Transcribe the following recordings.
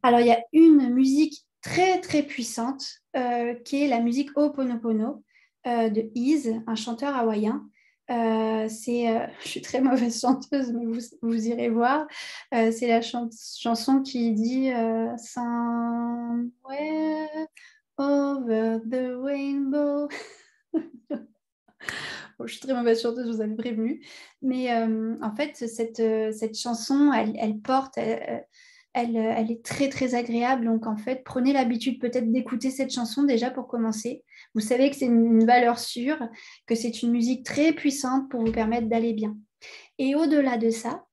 Alors, il y a une musique très, très puissante qui est la musique Ho'oponopono de Iz, un chanteur hawaïen. Je suis très mauvaise chanteuse, mais vous irez voir. C'est la chanson qui dit Somewhere over the rainbow. Bon, je suis très mauvaise chanteuse, je vous avais prévenu. Mais en fait, cette chanson, elle porte, elle est très, très agréable. Donc, en fait, prenez l'habitude peut-être d'écouter cette chanson déjà pour commencer. Vous savez que c'est une valeur sûre, que c'est une musique très puissante pour vous permettre d'aller bien. Et au-delà de ça,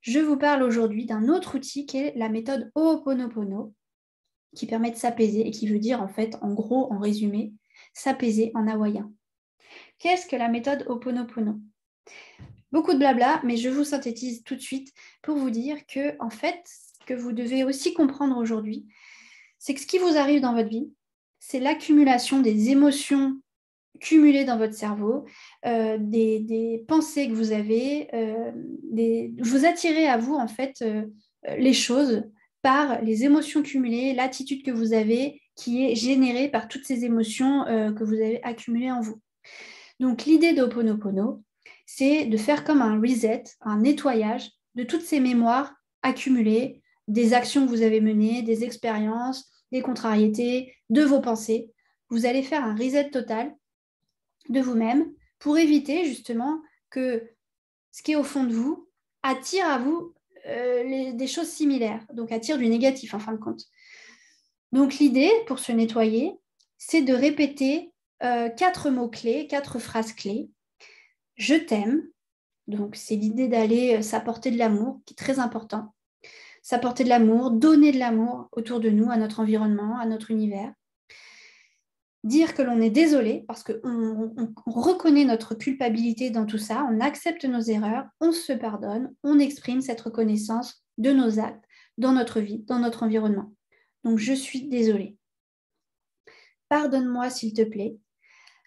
je vous parle aujourd'hui d'un autre outil qui est la méthode Ho'oponopono, qui permet de s'apaiser et qui veut dire, en fait, en gros, en résumé, s'apaiser en hawaïen. Qu'est-ce que la méthode Ho'oponopono? Beaucoup de blabla, mais je vous synthétise tout de suite pour vous dire que, en fait, ce que vous devez aussi comprendre aujourd'hui, c'est que ce qui vous arrive dans votre vie, c'est l'accumulation des émotions cumulées dans votre cerveau, des pensées que vous avez, vous attirez à vous, en fait, les choses par les émotions cumulées, l'attitude que vous avez qui est générée par toutes ces émotions que vous avez accumulées en vous. Donc, l'idée d'Ho'oponopono, c'est de faire comme un reset, un nettoyage de toutes ces mémoires accumulées, des actions que vous avez menées, des expériences, des contrariétés, de vos pensées. Vous allez faire un reset total de vous-même pour éviter justement que ce qui est au fond de vous attire à vous des choses similaires, donc attire du négatif en fin de compte. Donc l'idée pour se nettoyer, c'est de répéter 4 mots-clés, 4 phrases clés. Je t'aime, donc c'est l'idée d'aller s'apporter de l'amour, qui est très important. S'apporter de l'amour, donner de l'amour autour de nous, à notre environnement, à notre univers. Dire que l'on est désolé, parce qu'on reconnaît notre culpabilité dans tout ça, on accepte nos erreurs, on se pardonne, on exprime cette reconnaissance de nos actes dans notre vie, dans notre environnement. Donc je suis désolée. Pardonne-moi s'il te plaît.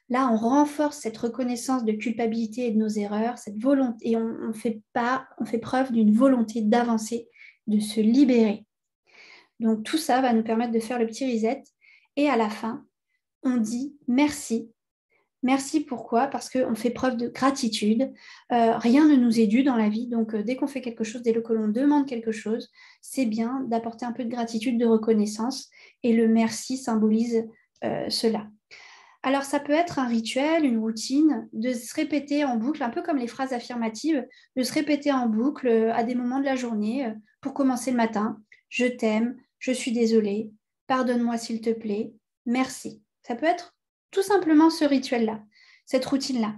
Là, on renforce cette reconnaissance de culpabilité et de nos erreurs, cette volonté, et on fait preuve d'une volonté d'avancer, de se libérer. Donc tout ça va nous permettre de faire le petit reset. Et à la fin, on dit merci. Merci pourquoi? Parce qu'on fait preuve de gratitude. Rien ne nous est dû dans la vie. Donc dès qu'on fait quelque chose, dès que l'on demande quelque chose, c'est bien d'apporter un peu de gratitude, de reconnaissance. Et le merci symbolise cela. Alors, ça peut être un rituel, une routine, de se répéter en boucle, un peu comme les phrases affirmatives, de se répéter en boucle à des moments de la journée pour commencer le matin. Je t'aime, je suis désolée, pardonne-moi s'il te plaît, merci. Ça peut être tout simplement ce rituel-là, cette routine-là.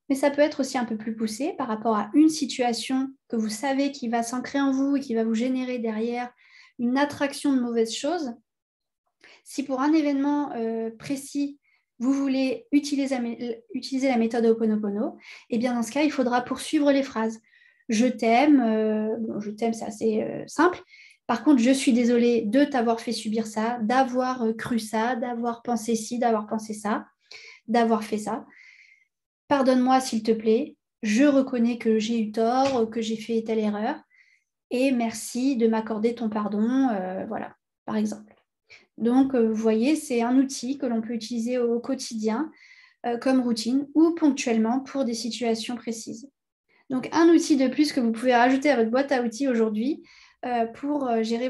Mais ça peut être aussi un peu plus poussé par rapport à une situation que vous savez qui va s'ancrer en vous et qui va vous générer derrière une attraction de mauvaises choses. Si pour un événement précis, vous voulez utiliser la méthode Ho'oponopono, eh bien dans ce cas, il faudra poursuivre les phrases. Je t'aime, je t'aime, c'est assez simple. Par contre, je suis désolée de t'avoir fait subir ça, d'avoir cru ça, d'avoir pensé ci, d'avoir pensé ça, d'avoir fait ça. Pardonne-moi s'il te plaît, je reconnais que j'ai eu tort, que j'ai fait telle erreur, et merci de m'accorder ton pardon, voilà, par exemple. Donc, vous voyez, c'est un outil que l'on peut utiliser au quotidien comme routine ou ponctuellement pour des situations précises. Donc, un outil de plus que vous pouvez rajouter à votre boîte à outils aujourd'hui pour gérer